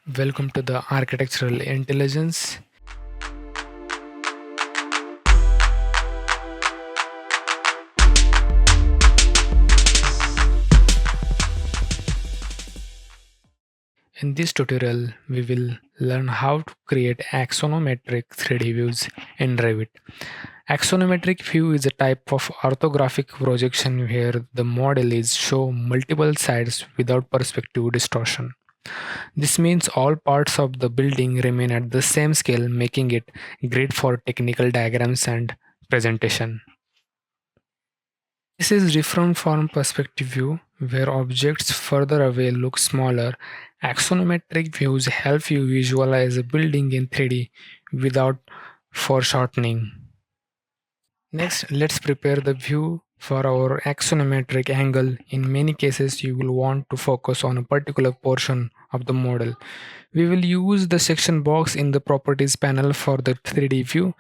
Welcome to the Architectural Intelligence. In this tutorial, we will learn how to create axonometric 3D views in Revit. Axonometric view is a type of orthographic projection where the model is show multiple sides without perspective distortion. This means all parts of the building remain at the same scale, making it great for technical diagrams and presentation. This is different from perspective view, where objects further away look smaller. Axonometric views help you visualize a building in 3D without foreshortening. Next, let's prepare the view for our axonometric angle. In many cases, you will want to focus on a particular portion of the model. We will use the section box in the properties panel for the 3D view.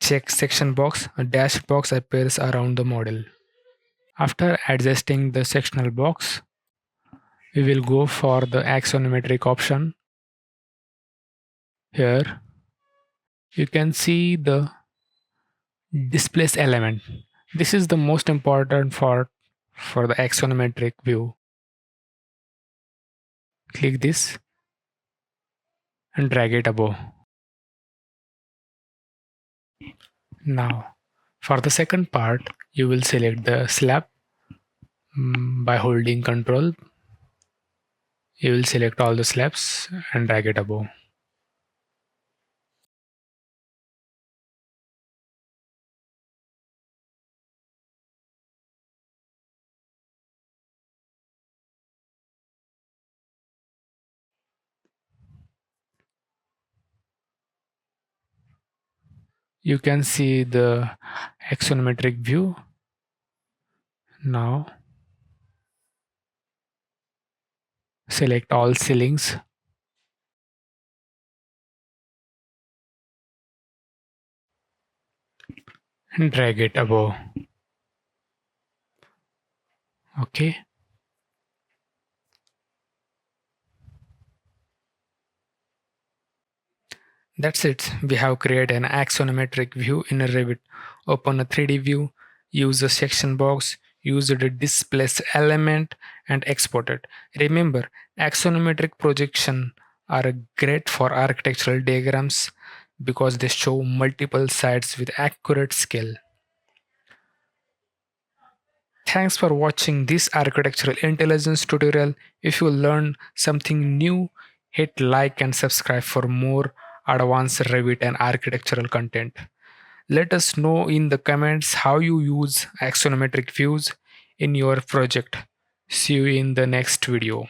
Check section box, a dashed box appears around the model. After adjusting the sectional box, we will go for the axonometric option. Here, you can see the displace element. This is the most important for the axonometric view. Click this and drag it above. Now, for the second part, you will select the slab by holding Control. You will select all the slabs and drag it above. You can see the axonometric view. Now, select all ceilings and drag it above. Okay. That's it. We have created an axonometric view in a Revit. Open a 3D view, use the section box, use the displace element and export it. Remember, axonometric projection are great for architectural diagrams because they show multiple sides with accurate scale. Thanks for watching this architectural intelligence tutorial. If you learned something new, hit like and subscribe for more advanced Revit and architectural content. Let us know in the comments how you use axonometric views in your project. See you in the next video.